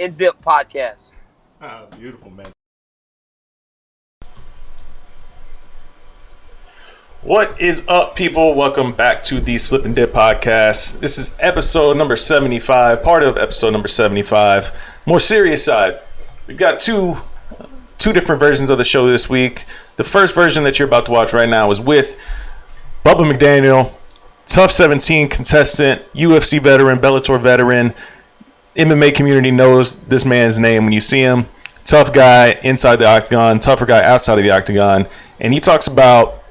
In-Depth Podcast. Oh, beautiful, man. What is up, people? Welcome back to the Slip and Dip Podcast. This is episode number 75, part of episode number 75. More serious side. We've got two different versions of the show this week. The first version that you're about to watch right now is with Bubba McDaniel, Tough 17 contestant, UFC veteran, Bellator veteran. MMA community knows this man's name when you see him. Tough guy inside the octagon, tougher guy outside of the octagon. And he talks about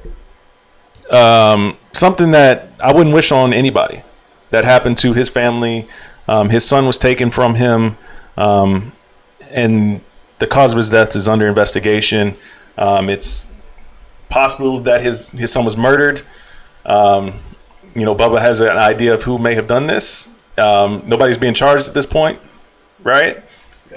something that I wouldn't wish on anybody that happened to his family. His son was taken from him, and the cause of his death is under investigation. It's possible that his son was murdered. Bubba has an idea of who may have done this. Nobody's being charged at this point, right?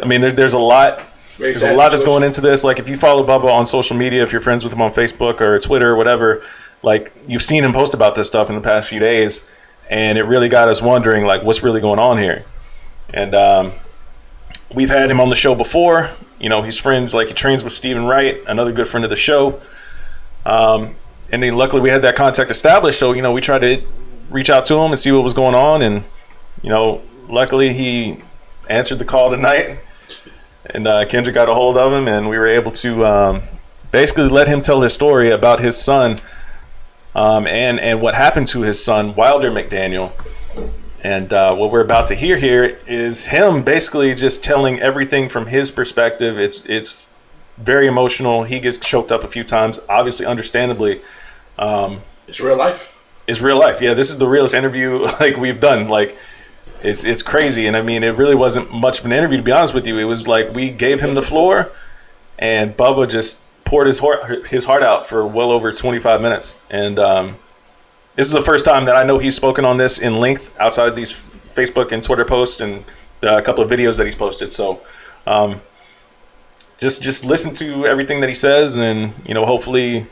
I mean, there's a lot. There's a lot that's going into this. Like, if you follow Bubba on social media, if you're friends with him on Facebook or Twitter or whatever, like, you've seen him post about this stuff in the past few days, and it really got us wondering, like, what's really going on here? And we've had him on the show before. You know, he's friends, like, he trains with Stephen Wright, another good friend of the show. And then luckily we had that contact established, so, we tried to reach out to him and see what was going on, and, luckily he answered the call tonight, and Kendra got a hold of him, and we were able to basically let him tell his story about his son, and what happened to his son, Wilder McDaniel. And what we're about to hear here is him basically just telling everything from his perspective. It's very emotional. He gets choked up a few times, obviously, understandably. It's real life. It's real life. Yeah, this is the realest interview like we've done. Like, it's crazy. And I mean, it really wasn't much of an interview, to be honest with you. It was like we gave him the floor, and Bubba just poured his heart out for well over 25 minutes. And this is the first time that I know he's spoken on this in length outside of these Facebook and Twitter posts and a couple of videos that he's posted. So just listen to everything that he says, and hopefully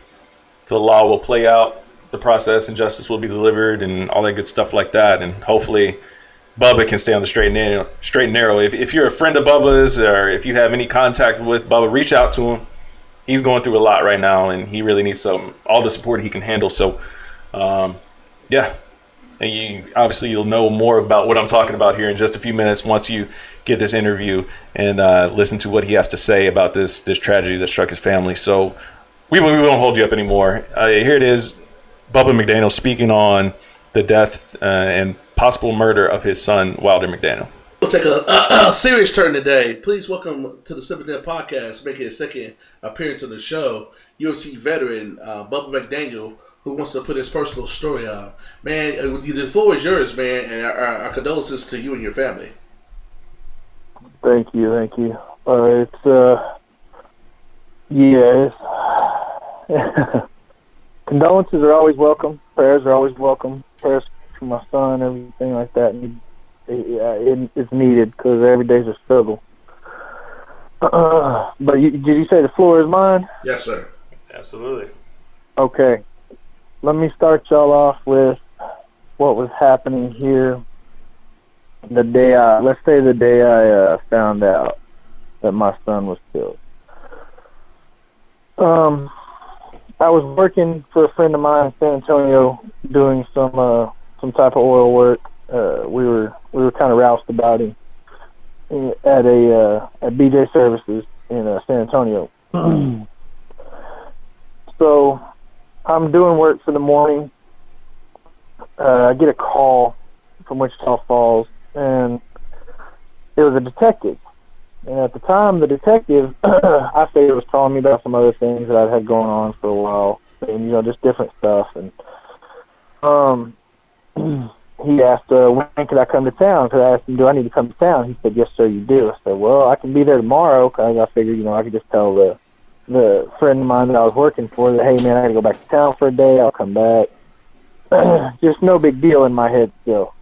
the law will play out, the process and justice will be delivered, and all that good stuff like that. And hopefully Bubba can stay on the straight and narrow. If you're a friend of Bubba's, or if you have any contact with Bubba, reach out to him. He's going through a lot right now, and he really needs all the support he can handle. So, yeah. And you'll know more about what I'm talking about here in just a few minutes once you get this interview and listen to what he has to say about this tragedy that struck his family. So we won't hold you up anymore. Here it is, Bubba McDaniel speaking on the death and possible murder of his son, Wilder McDaniel. We'll take a serious turn today. Please welcome to the Slip and Dip Podcast, making his second appearance on the show, UFC veteran Bubba McDaniel, who wants to put his personal story out. Man, the floor is yours, man, and our condolences to you and your family. Thank you. Condolences are always welcome. Prayers are always welcome. Prayers for my son, everything like that. It's needed because every day's a struggle. But did you say the floor is mine? Yes, sir. Absolutely. Okay. Let me start y'all off with what was happening here the day I found out that my son was killed. I was working for a friend of mine in San Antonio doing some type of oil work. We were kind of roused about him at BJ Services in San Antonio. So I'm doing work for the morning. I get a call from Wichita Falls, and it was a detective. And at the time, the detective, I figured, was telling me about some other things that I'd had going on for a while, and just different stuff. And he asked, when could I come to town? Because I asked him, do I need to come to town? He said, yes, sir, you do. I said, well, I can be there tomorrow, because I figured, I could just tell the friend of mine that I was working for that, hey, man, I got to go back to town for a day. I'll come back. Just no big deal in my head still.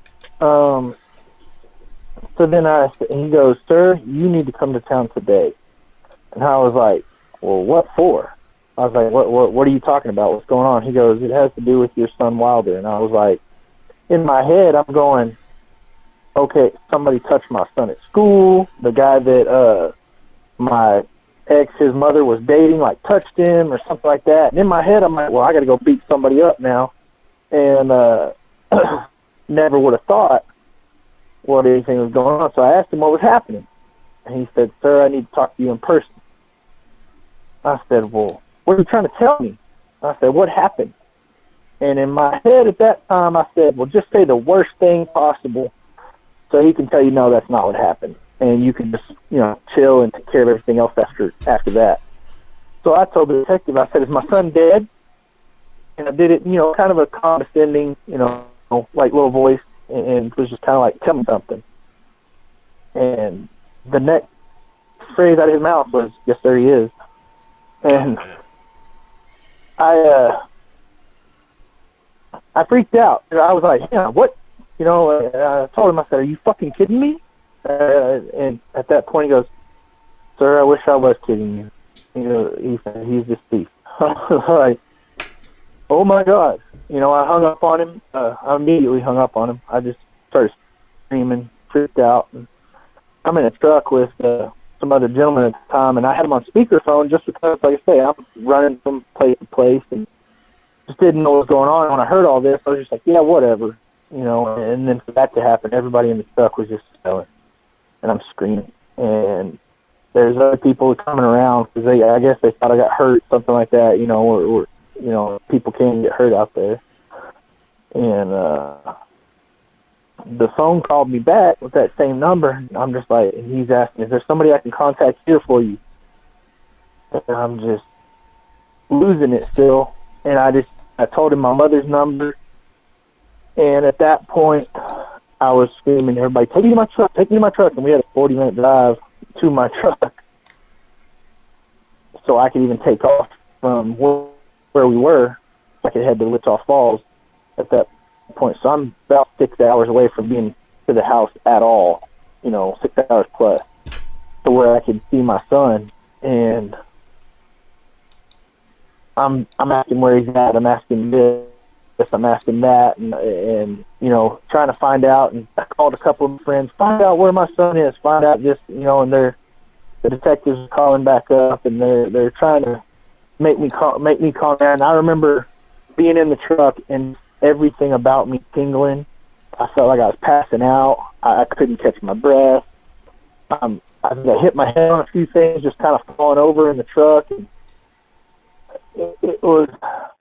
So then he goes, sir, you need to come to town today. And I was like, well, what for? I was like, what are you talking about? What's going on? He goes, it has to do with your son Wilder. And I was like, in my head, I'm going, okay, somebody touched my son at school. The guy that my ex, his mother, was dating, like, touched him or something like that. And in my head, I'm like, well, I got to go beat somebody up now. And never would have thought what anything was going on. So I asked him what was happening. And he said, sir, I need to talk to you in person. I said, well, what are you trying to tell me? I said, what happened? And in my head at that time, I said, well, just say the worst thing possible so he can tell you, no, that's not what happened. And you can just, chill and take care of everything else after that. So I told the detective, I said, is my son dead? And I did it, kind of a condescending, like little voice, and it was just kind of like, tell me something. And the next phrase out of his mouth was, yes, sir, he is. And I freaked out. I was like, yeah, what? I told him, I said, are you fucking kidding me? And at that point, he goes, sir, I wish I was kidding you. He said, he's this thief. I was like, oh my God. I hung up on him. I immediately hung up on him. I just started screaming, freaked out. And I'm in a truck with some other gentlemen at the time, and I had him on speakerphone just because, like I say, I'm running from place to place and just didn't know what was going on. When I heard all this, I was just like, yeah, whatever. And then for that to happen, everybody in the truck was just yelling, and I'm screaming. And there's other people coming around because I guess they thought I got hurt, something like that, or people can get hurt out there. And the phone called me back with that same number. I'm just like, he's asking, is there somebody I can contact here for you? And I'm just losing it still. And I told him my mother's number. And at that point, I was screaming to everybody, take me to my truck, take me to my truck. And we had a 40-minute drive to my truck so I could even take off from where we were. I could head to Wichita Falls at that point. So I'm about 6 hours away from being to the house at all, 6 hours plus, to where I could see my son. And I'm asking where he's at. I'm asking this. I'm asking that, and trying to find out. And I called a couple of friends, find out where my son is, find out just, and the detectives are calling back up, and they're trying to make me calm down. And I remember being in the truck and everything about me tingling. I felt like I was passing out. I couldn't catch my breath. I hit my head on a few things, just kind of falling over in the truck. And it was.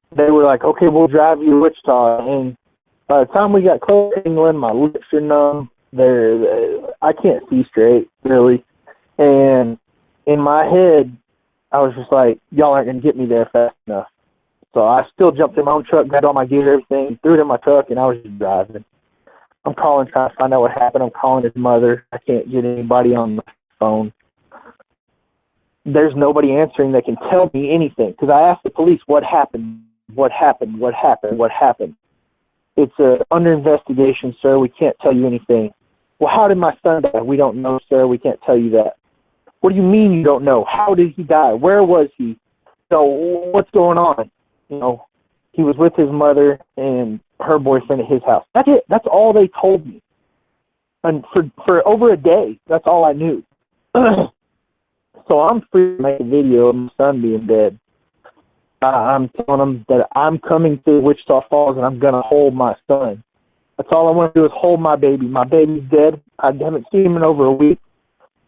They were like, okay, we'll drive you to Wichita. And by the time we got close to England, my lips are numb. I can't see straight, really. And in my head, I was just like, y'all aren't going to get me there fast enough. So I still jumped in my own truck, grabbed all my gear, everything, threw it in my truck, and I was just driving. I'm calling, trying to find out what happened. I'm calling his mother. I can't get anybody on the phone. There's nobody answering that can tell me anything, because I asked the police what happened. What happened? It's under investigation, sir. We can't tell you anything. Well, how did my son die? We don't know, sir. We can't tell you that. What do you mean you don't know? How did he die? Where was he? So what's going on? He was with his mother and her boyfriend at his house. That's it. That's all they told me. And for over a day, that's all I knew. So I'm free to make a video of my son being dead. I'm telling them that I'm coming to Wichita Falls and I'm going to hold my son. That's all I want to do is hold my baby. My baby's dead. I haven't seen him in over a week.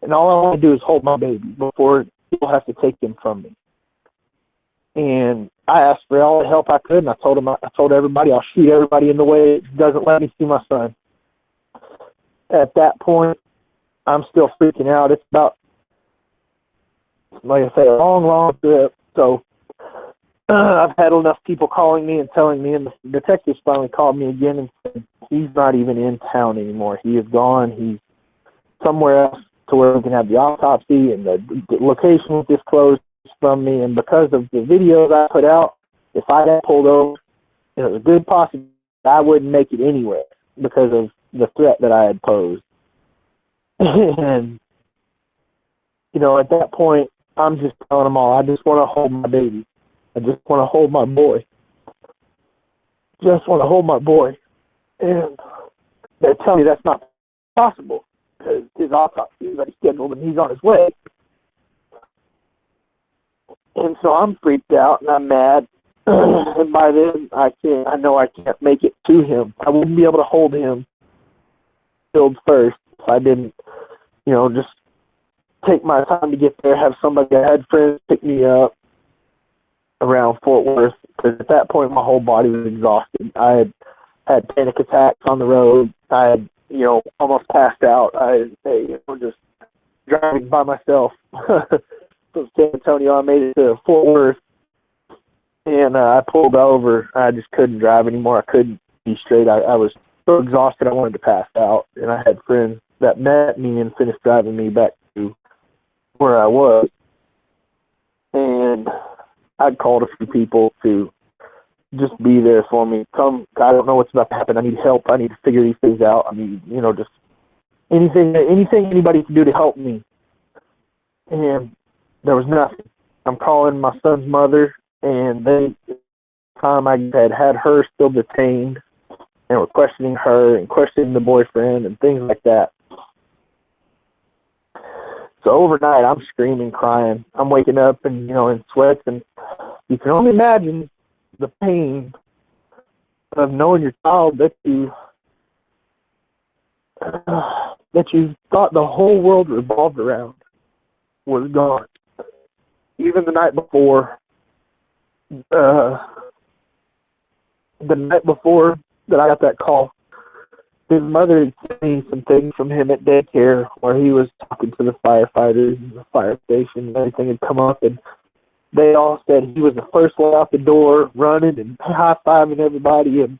And all I want to do is hold my baby before people have to take him from me. And I asked for all the help I could, and I told everybody I'll shoot everybody in the way that doesn't let me see my son. At that point, I'm still freaking out. It's about, like I say, a long trip. So I've had enough people calling me and telling me, and the detectives finally called me again and said he's not even in town anymore. He is gone. He's somewhere else to where we can have the autopsy, and the location was disclosed from me. And because of the videos I put out, if I got pulled over, there's a good possibility I wouldn't make it anywhere because of the threat that I had posed. And, at that point, I'm just telling them all, I just want to hold my baby. I just want to hold my boy. Just want to hold my boy. And they're telling me that's not possible because his autopsy is already scheduled and he's on his way. And so I'm freaked out and I'm mad. And by then I know I can't make it to him. I wouldn't be able to hold him killed first if I didn't, just take my time to get there, have somebody. I had friends pick me up around Fort Worth because at that point my whole body was exhausted. I had panic attacks on the road. I had, almost passed out. Just driving by myself from San Antonio. I made it to Fort Worth, and I pulled over. I just couldn't drive anymore. I couldn't be straight. I was so exhausted I wanted to pass out, and I had friends that met me and finished driving me back to where I was. And I'd called a few people to just be there for me. Come, I don't know what's about to happen. I need help. I need to figure these things out. I need, just anything anybody can do to help me. And there was nothing. I'm calling my son's mother, and time I had her still detained, and were questioning her and questioning the boyfriend and things like that. So overnight, I'm screaming, crying. I'm waking up and, in sweats, and you can only imagine the pain of knowing your child that you thought the whole world revolved around was gone. Even the night before, that I got that call, his mother had sent me some things from him at daycare where he was talking to the firefighters and the fire station and everything had come up, and they all said he was the first one out the door running and high-fiving everybody, and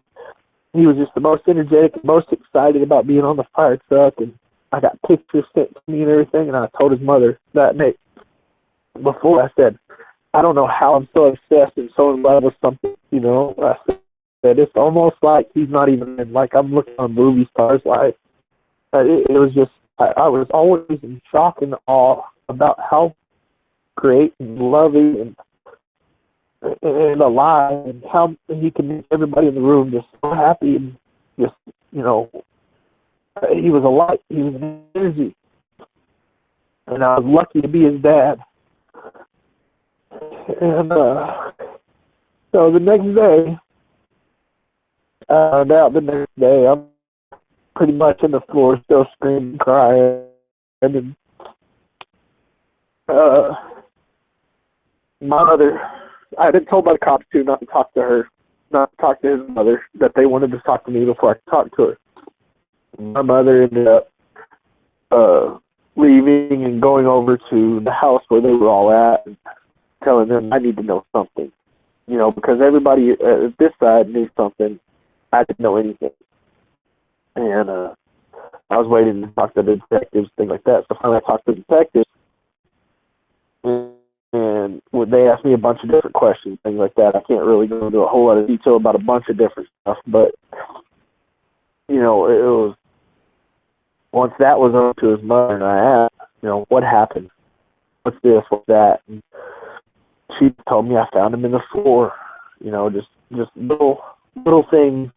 he was just the most energetic and most excited about being on the fire truck. And I got pictures sent to me and everything, and I told his mother that night before, I said, I don't know how I'm so obsessed and so in love with something, I said, it's almost like he's not even in, like I'm looking on movie stars' life. It was just, I was always in shock and awe about how great and loving and alive, and how he could make everybody in the room just so happy, and just, he was a light, he was an energy. And I was lucky to be his dad. And so the next day, I'm pretty much on the floor, still screaming, crying, and my mother, I had been told by the cops too not to talk to her, not to talk to his mother, that they wanted to talk to me before I could talk to her. My mother ended up leaving and going over to the house where they were all at and telling them I need to know something, because everybody at this side knew something. I didn't know anything. And I was waiting to talk to the detectives, things like that. So finally I talked to the detectives, and they asked me a bunch of different questions, things like that. I can't really go into a whole lot of detail about a bunch of different stuff, but, it was, once that was up to his mother, and I asked, what happened? What's this? What's that? And she told me I found him in the floor, just little things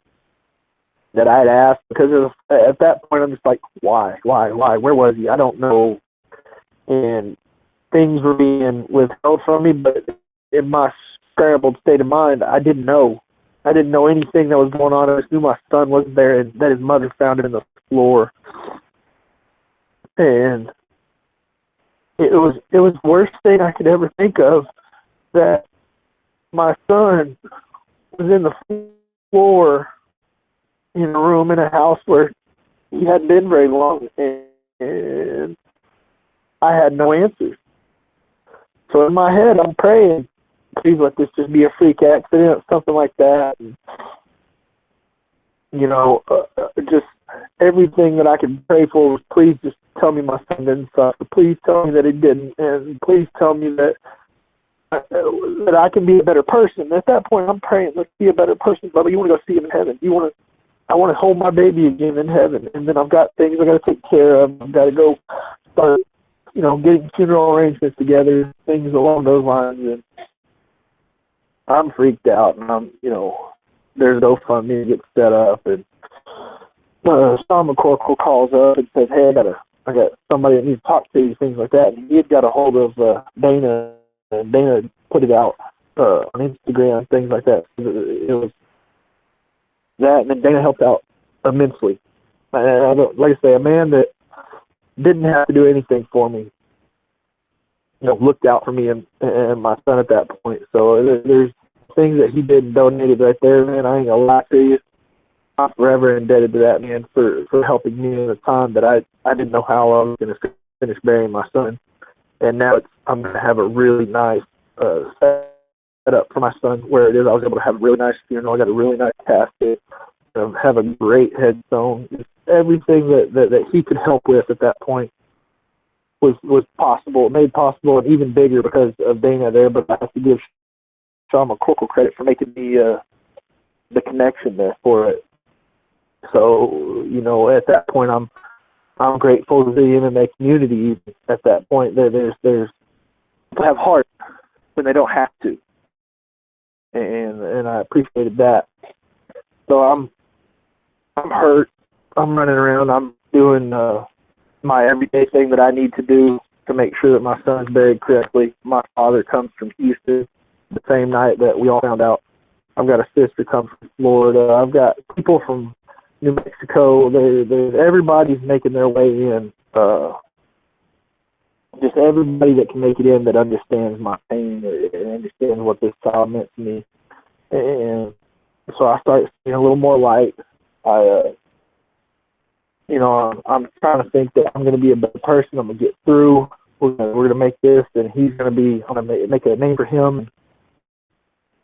that I'd asked, because at that point I'm just like, why, where was he? I don't know. And things were being withheld from me, but in my scrambled state of mind, I didn't know anything that was going on. I just knew my son wasn't there and that his mother found him in the floor. And it was the worst thing I could ever think of, that my son was in the floor in a room in a house where he hadn't been very long, and I had no answers. So in my head, I'm praying, please let this just be a freak accident, something like that. And, just everything that I could pray for was, please just tell me my son didn't suffer. Please tell me that he didn't, and please tell me that I can be a better person. At that point, I'm praying, let's be a better person. Bubba, you want to go see him in heaven. I want to hold my baby again in heaven. And then I've got things I got to take care of. I've got to go start, getting funeral arrangements together, things along those lines. And I'm freaked out, and I'm, there's no fun me to get set up. And Sean McCorkle calls up and says, "Hey, I got somebody that needs to talk to you," things like that. And he had got a hold of Dana, and Dana put it out on Instagram, things like that. It was that, and then Dana helped out immensely. I don't, like I say, a man that didn't have to do anything for me, looked out for me and my son at that point. So there's things that he did and donated right there, man. I ain't gonna lie to you. I'm forever indebted to that man for helping me in a time that I didn't know how I was going to finish burying my son. And now I'm going to have a really nice setup for my son where it is. I was able to have a really nice funeral. I got a really nice casket. Have a great headstone. Everything that he could help with at that point was possible, made possible, and even bigger because of Dana there. But I have to give Sean McCorkle credit for making the connection there for it. So, at that point, I'm grateful to the MMA community. At that point, there's people have heart when they don't have to, and I appreciated that. So I'm hurt. I'm running around. I'm doing my everyday thing that I need to do to make sure that my son's buried correctly. My father comes from Houston the same night that we all found out. I've got a sister come from Florida. I've got people from New Mexico. Everybody's making their way in. Just everybody that can make it in that understands my pain and understands what this child meant to me. And so I start seeing a little more light. I'm trying to think that I'm going to be a better person. I'm going to get through. We're going to make this, and I'm going to make a name for him.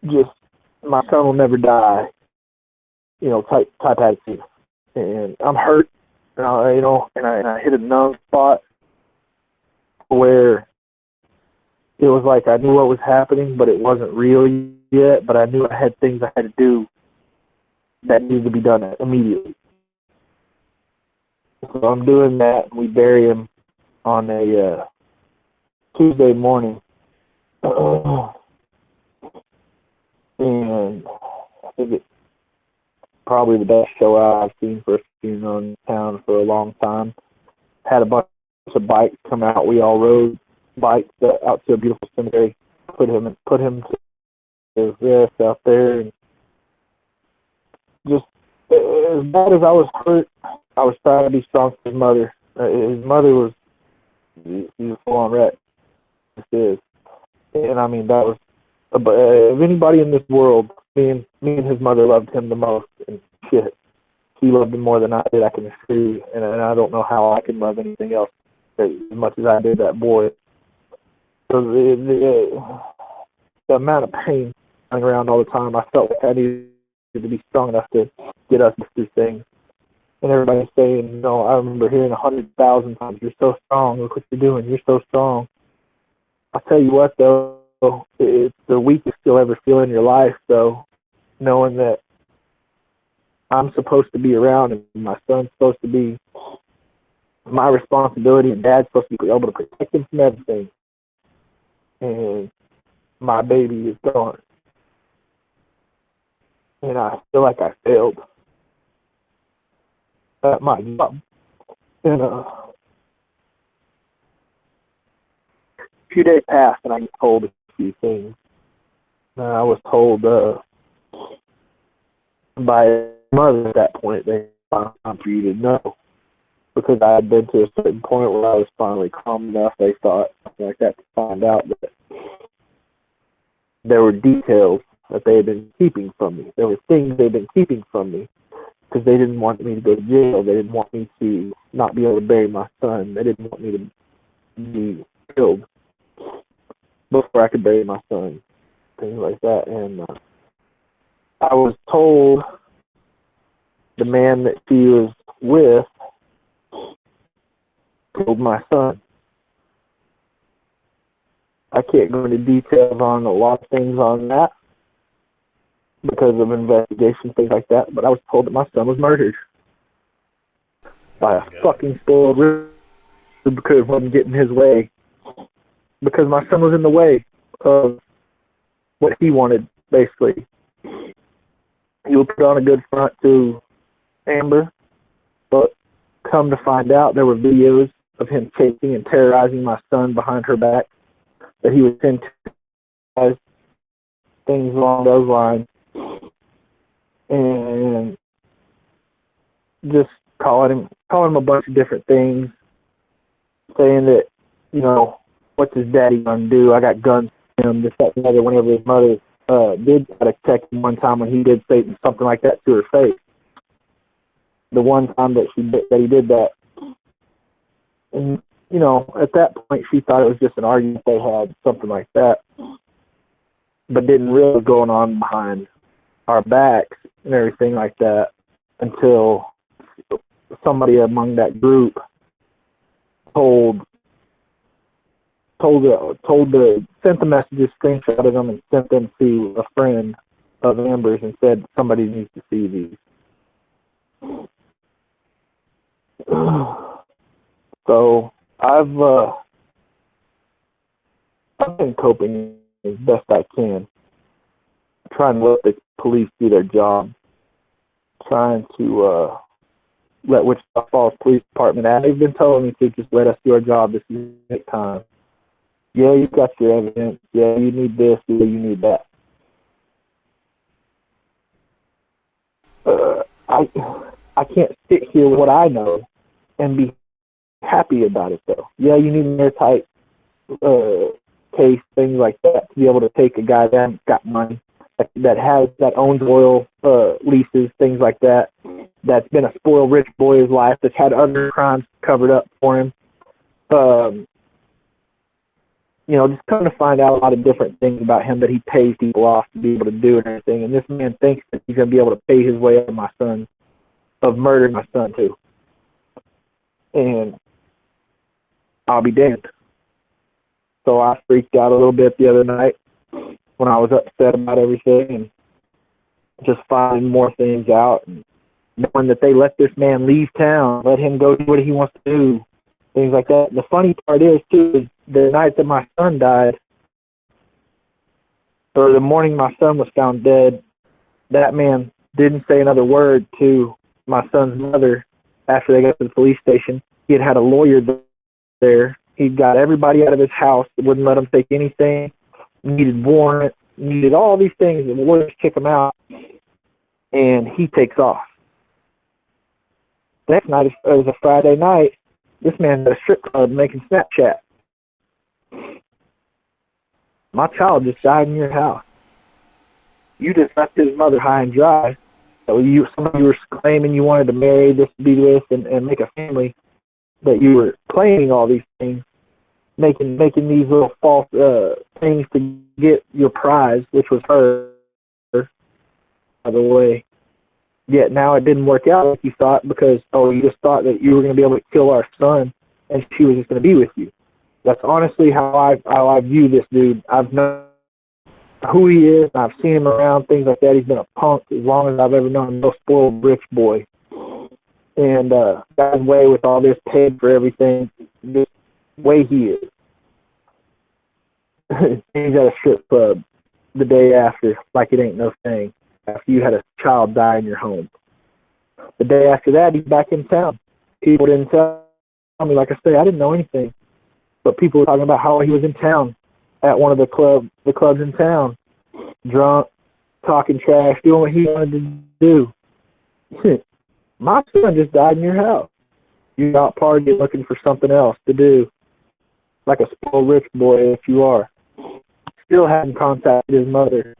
Just, my son will never die, type attitude. And I'm hurt, and I hit a numb spot where it was like I knew what was happening, but it wasn't real yet, but I knew I had things I had to do that needed to be done immediately. So I'm doing that, and we bury him on a Tuesday morning. And I think it's probably the best show I've seen for a funeral in town for a long time. Had a bunch of bikes come out. We all rode bikes out to a beautiful cemetery. Put him to rest out there, and just as bad as I was hurt, I was trying to be strong for his mother. His mother was a full-on wreck. This is, and I mean that was. But of anybody in this world, me and his mother loved him the most, and shit, he loved him more than I did. I can assure you, and I don't know how I can love anything else as much as I did that boy. So the amount of pain running around all the time, I felt like I needed to be strong enough to get us through things. And everybody's saying, I remember hearing 100,000 times, "You're so strong. Look what you're doing. You're so strong." I'll tell you what, though. It's the weakest you'll ever feel in your life, though, knowing that I'm supposed to be around and my son's supposed to be my responsibility and Dad's supposed to be able to protect him from everything. And my baby is gone. And I feel like I failed at my job. And a few days passed and I get told a few things. I was told by his mother at that point that it's time for you to know, because I had been to a certain point where I was finally calm enough, they thought, something like that, to find out that there were details that they had been keeping from me. There were things they had been keeping from me because they didn't want me to go to jail. They didn't want me to not be able to bury my son. They didn't want me to be killed before I could bury my son, things like that. And I was told the man that she was with killed my son. I can't go into details on a lot of things on that because of investigation, things like that, but I was told that my son was murdered by a fucking spoiled rib because it wasn't getting his way. Because my son was in the way of what he wanted, basically. He would put on a good front to Amber, But come to find out, there were videos of him chasing and terrorizing my son behind her back, that he was into things along those lines, and just calling him a bunch of different things, saying that, you know, what's his daddy gonna do? I got guns for him, this, that, and the other. Whenever his mother did try to check him one time when he did say something like that to her face, the one time that he did that, and you know, at that point she thought it was just an argument they had, something like that, but didn't realize going on behind our backs and everything like that until somebody among that group sent the messages, screenshotted them, and sent them to a friend of Amber's and said somebody needs to see these. So I've been coping as best I can, trying to let the police do their job, trying to let Wichita Falls Police Department out. They've been telling me to just let us do our job. This is time. Yeah, you got your evidence. Yeah, you need this. Yeah, you need that. I can't sit here with what I know and be happy about it, though. Yeah, you need an airtight case, things like that, to be able to take a guy that got money, that owns oil leases, things like that, that's been a spoiled rich boy his life, that's had other crimes covered up for him. You know, just come to find out a lot of different things about him that he pays people off to be able to do and everything. And this man thinks that he's going to be able to pay his way out of murdering my son too. And I'll be damned. So I freaked out a little bit the other night when I was upset about everything and just finding more things out and knowing that they let this man leave town, let him go do what he wants to do, things like that. And the funny part is, too, is the night that my son died, or the morning my son was found dead, that man didn't say another word to my son's mother after they got to the police station. He had a lawyer there. He got everybody out of his house, wouldn't let him take anything, needed warrants, needed all these things, and the lawyers kick him out, and he takes off. Next night, it was a Friday night, this man's at a strip club making Snapchat. My child just died in your house. You just left his mother high and dry. So somebody were claiming you wanted to marry this, be this, and make a family, that you were claiming all these things, making these little false things to get your prize, which was her, by the way. Yet now it didn't work out like you thought because, you just thought that you were going to be able to kill our son and she was just going to be with you. That's honestly how I view this dude. I've known who he is. I've seen him around, things like that. He's been a punk as long as I've ever known him, no spoiled rich boy. And got his way with all this, paid for everything, the way he is. He's at a strip club the day after, like it ain't no thing, after you had a child die in your home. The day after that, he's back in town. People didn't tell me, like I say, I didn't know anything. But people were talking about how he was in town at one of the clubs in town, drunk, talking trash, doing what he wanted to do. My son just died in your house. You're out partying looking for something else to do, like a spoiled rich boy if you are. Still hadn't contacted his mother.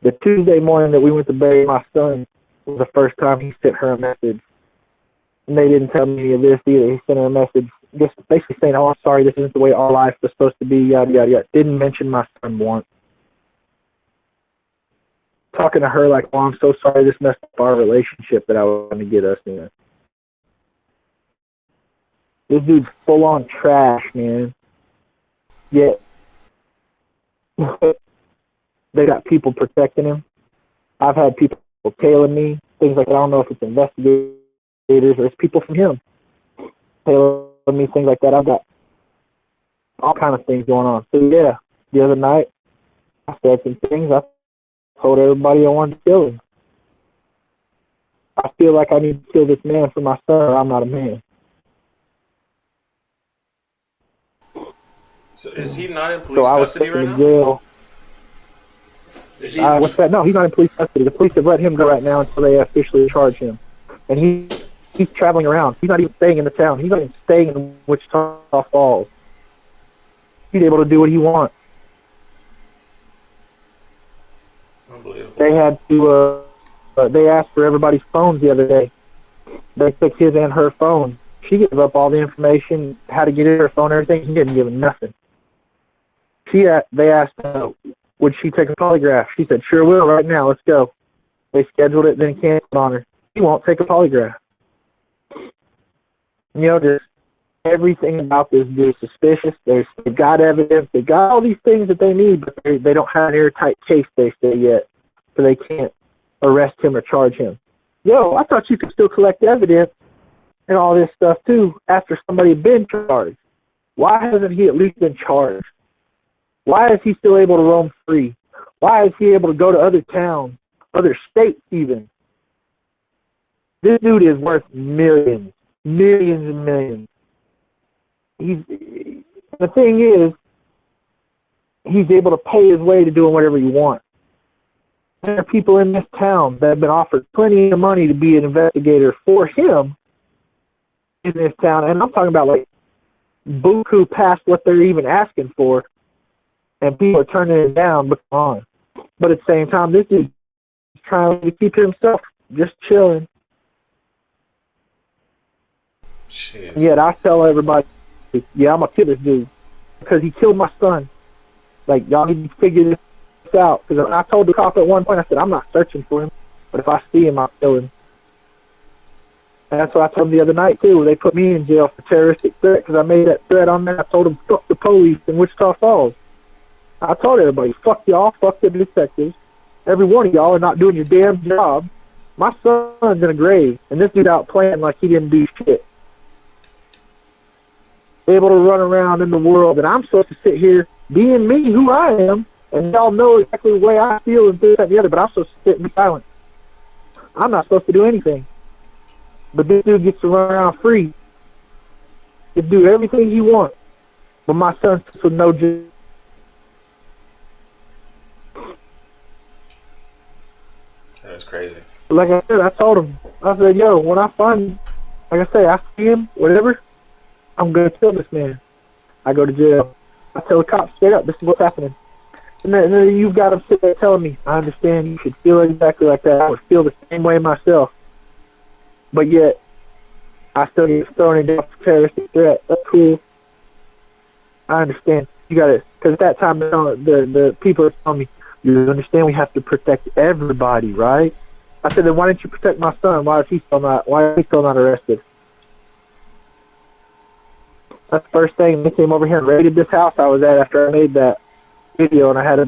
The Tuesday morning that we went to bury my son was the first time he sent her a message. And they didn't tell me any of this either. He sent her a message just basically saying, I'm sorry, this isn't the way our life was supposed to be, yada, yada, yada. Didn't mention my son once. Talking to her like, I'm so sorry, this messed up our relationship that I was going to get us in. This dude's full on trash, man. Yet, they got people protecting him. I've had people tailing me, things like that. I don't know if it's investigators or it's people from him tailing me, things like that. I've got all kind of things going on. So yeah, the other night I said some things. I told everybody I wanted to kill him. I feel like I need to kill this man for my son, or I'm not a man. So is he not in police So I was custody taken right to now? jail. Is he? What's that? No, he's not in police custody. The police have let him go right now until they officially charge him. And he's traveling around. He's not even staying in the town. He's not even staying in Wichita Falls. He's able to do what he wants. Unbelievable. They had to. They asked for everybody's phones the other day. They took his and her phone. She gave up all the information, how to get in her phone, everything. He didn't give him nothing. They asked, would she take a polygraph? She said, sure will, right now, let's go. They scheduled it, then canceled on her. He won't take a polygraph. Just everything about this dude is suspicious. They've got evidence. They've got all these things that they need, but they don't have an airtight case, they say, yet. So they can't arrest him or charge him. I thought you could still collect evidence and all this stuff, too, after somebody had been charged. Why hasn't he at least been charged? Why is he still able to roam free? Why is he able to go to other towns, other states even? This dude is worth millions, millions and millions. The thing is, he's able to pay his way to doing whatever he wants. There are people in this town that have been offered plenty of money to be an investigator for him in this town, and I'm talking about like buku past what they're even asking for, and people are turning it down. But at the same time, this dude is trying to keep himself just chilling. Jeez. Yet I tell everybody, I'm gonna kill this dude because he killed my son. Like, y'all need to figure this out. Because I told the cop at one point, I said, I'm not searching for him, but if I see him, I'll kill him. And that's what I told them the other night, too. They put me in jail for terroristic threat because I made that threat on there. I told them, fuck the police in Wichita Falls. I told everybody, fuck y'all, fuck the detectives. Every one of y'all are not doing your damn job. My son's in a grave, and this dude out playing like he didn't do shit. Able to run around in the world, and I'm supposed to sit here being me, who I am, and y'all know exactly the way I feel and this, that, and the other, but I'm supposed to sit and be silent. I'm not supposed to do anything. But this dude gets to run around free. He can do everything he wants. But my son's with no job. That's crazy. Like I said, I told him, I said, when I find, like I say, I see him, whatever, I'm going to kill this man. I go to jail. I tell the cops straight up, this is what's happening. And then you've got them sit there telling me, I understand you should feel exactly like that. I would feel the same way myself. But yet, I still get thrown in jail for terroristic threat. That's cool. I understand. You got to, because at that time, the people are telling me, you understand we have to protect everybody, right? I said, then why didn't you protect my son? Why is he still not arrested? That's the first thing. They came over here and raided this house I was at after I made that video, and I had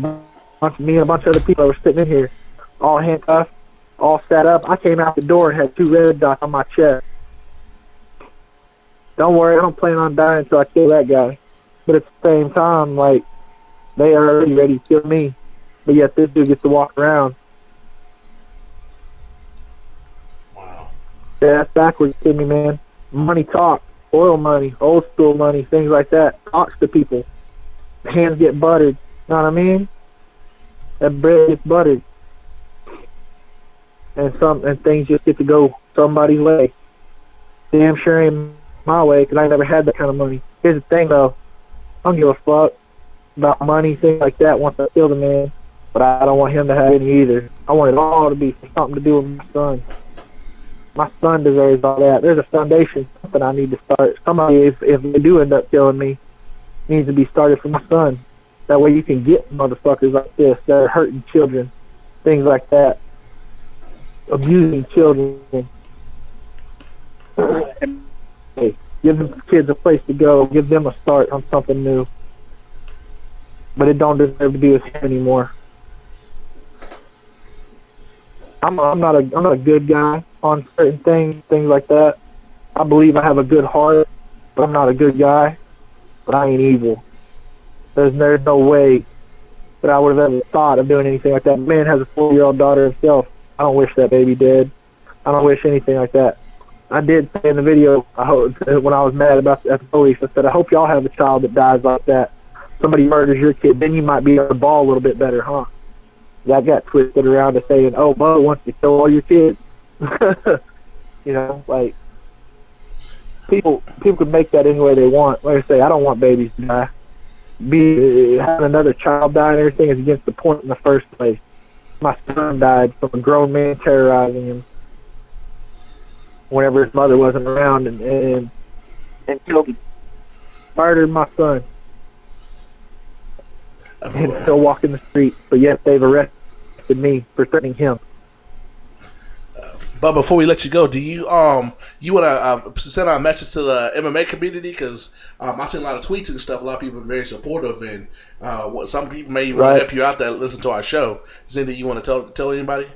me and a bunch of other people that were sitting in here, all handcuffed, all set up. I came out the door and had 2 red dots on my chest. Don't worry, I don't plan on dying until I kill that guy. But at the same time, like, they are already ready to kill me. But yet this dude gets to walk around. Wow. Yeah, that's backwards to me, man. Money talks. Oil money, old school money, things like that. Talks to people. Hands get buttered. You know what I mean? That bread gets buttered. And things just get to go somebody's way. Damn sure ain't my way, because I never had that kind of money. Here's the thing, though. I don't give a fuck about money, things like that, once I kill the man. But I don't want him to have any either. I want it all to be for something to do with my son. My son deserves all that. There's a foundation, something I need to start. Somebody, if they do end up killing me, needs to be started for my son. That way you can get motherfuckers like this that are hurting children, things like that, abusing children. Hey, give them kids a place to go. Give them a start on something new. But it don't deserve to be with him anymore. I'm not a good guy on certain things like that. I believe I have a good heart, but I'm not a good guy. But I ain't evil. There's no way that I would have ever thought of doing anything like that. The man has a 4-year-old daughter himself. I don't wish that baby dead. I don't wish anything like that. I did say in the video, I hope, when I was mad about the police, I said, I hope y'all have a child that dies like that. Somebody murders your kid, then you might be able to ball a little bit better, huh? That got twisted around to saying, oh, Bubba wants to kill all your kids. You know, like, people can make that any way they want. Like I say, I don't want babies to die. Having another child die and everything is against the point in the first place. My son died from a grown man terrorizing him whenever his mother wasn't around, and killed him. Murdered my son. And still walking the street, but yet they've arrested me for threatening him. But before we let you go, do you want to send out a message to the MMA community? Because I've seen a lot of tweets and stuff. A lot of people are very supportive, and some people may even want to help you out that listen to our show. Is there anything you want to tell anybody?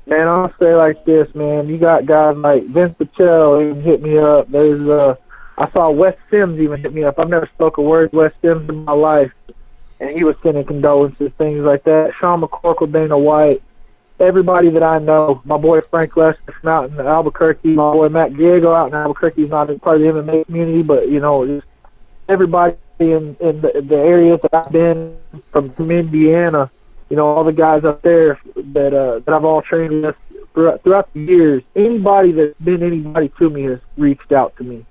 Man, I'll say like this, man. You got guys like Vince Pichel even hit me up. I saw Wes Sims even hit me up. I've never spoke a word to Wes Sims in my life, and he was sending condolences, things like that. Sean McCorkle, Dana White, everybody that I know. My boy Frank Lester from out in Albuquerque. My boy Matt Diego out in Albuquerque. He's not part of the MMA community, but just everybody in the areas that I've been from Indiana. All the guys up there that I've all trained with throughout the years. Anybody that's been anybody to me has reached out to me.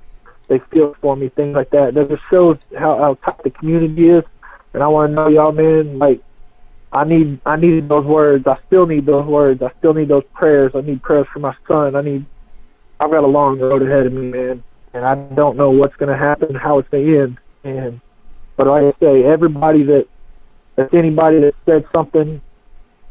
They feel for me, things like that. That just shows how tight the community is. And I want to know y'all, man, like, I needed those words. I still need those words. I still need those prayers. I need prayers for my son. I've got a long road ahead of me, man. And I don't know what's going to happen, how it's going to end. But like I say, everybody that's anybody that said something,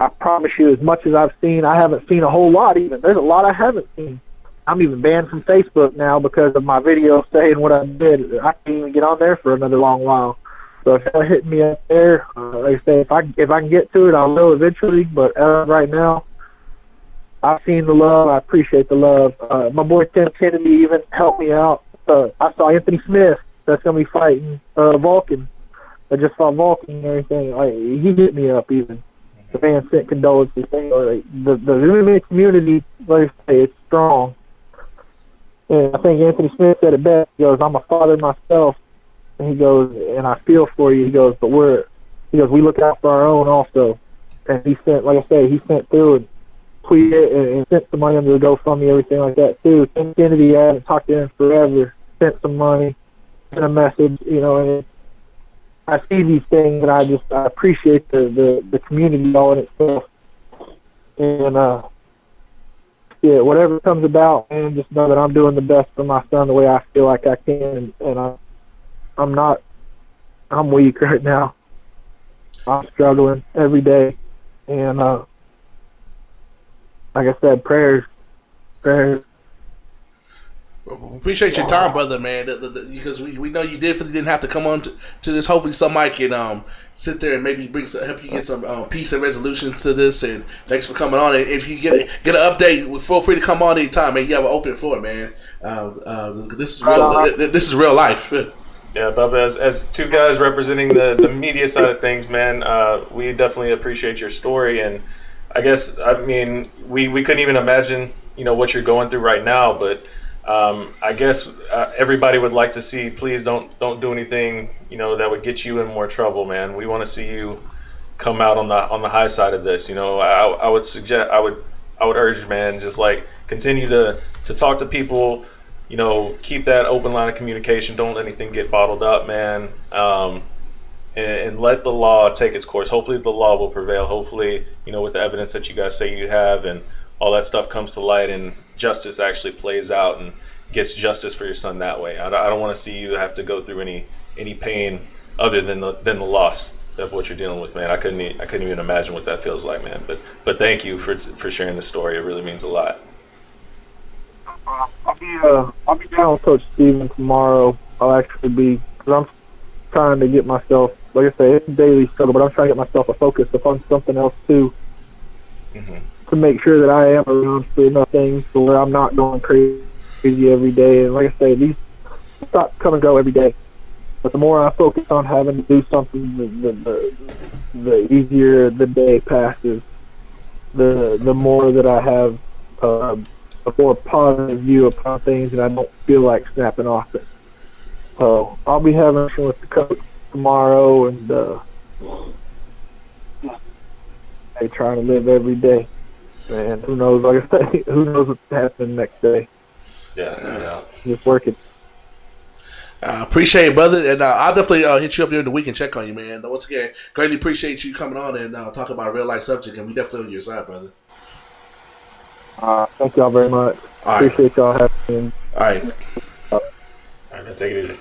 I promise you, as much as I've seen, I haven't seen a whole lot even. There's a lot I haven't seen. I'm even banned from Facebook now because of my video saying what I did. I can't even get on there for another long while. So if you're hitting me up there, like I say, if I can get to it, I'll know eventually. But right now, I've seen the love. I appreciate the love. My boy Tim Kennedy even helped me out. I saw Anthony Smith that's going to be fighting Vulcan. I just saw Vulcan and everything. Like, he hit me up even. The man sent condolences. The MMA community, like I say, it's strong. And I think Anthony Smith said it best. He goes, I'm a father myself. And he goes, and I feel for you. He goes, but we look out for our own also. And he sent, like I say, he sent through and tweeted and sent some money under the GoFundMe, everything like that too. Tim Kennedy, I haven't talked to him forever, sent some money, sent a message, and I see these things, and I appreciate the community all in itself. And whatever comes about, man, just know that I'm doing the best for my son the way I feel like I can, and I'm weak right now. I'm struggling every day, and like I said, prayers. We appreciate your time, brother, man. Because we know you definitely didn't have to come on to this. Hopefully, somebody can sit there and maybe help you get some peace and resolution to this. And thanks for coming on. And if you get an update, feel free to come on anytime, man. You have an open floor, man. This is real. This is real life. Yeah, Bubba, as two guys representing the media side of things, man, we definitely appreciate your story. And I mean, we couldn't even imagine, what you're going through right now, but I guess everybody would like to see, please don't do anything, that would get you in more trouble, man. We want to see you come out on the high side of this. I would urge, man, just like continue to talk to people, keep that open line of communication. Don't let anything get bottled up, man. And let the law take its course. Hopefully the law will prevail. Hopefully, with the evidence that you guys say you have and all that stuff comes to light and justice actually plays out and gets justice for your son that way. I don't want to see you have to go through any pain other than the loss of what you're dealing with, man. I couldn't even imagine what that feels like, man. But thank you for sharing the story. It really means a lot. I'll be down with Coach Steven tomorrow. I'll actually be, because I'm trying to get myself, like I say, it's a daily struggle, but I'm trying to get myself a focus upon something else too. Mm-hmm. To make sure that I am around for enough things to where I'm not going crazy every day. And like I say, these thoughts come and go every day. But the more I focus on having to do something, the easier the day passes. The more that I have a more positive view upon things, and I don't feel like snapping off it. So I'll be having fun with the coach tomorrow, and trying to live every day. And who knows? Like I say, who knows what's happening next day? Yeah. Just working. Appreciate it, brother, and I'll definitely hit you up during the week and check on you, man. Once again, greatly appreciate you coming on and talk about a real life subject, and we definitely on your side, brother. Thank y'all very much. All right. Appreciate y'all having me. All right. All right, man, take it easy.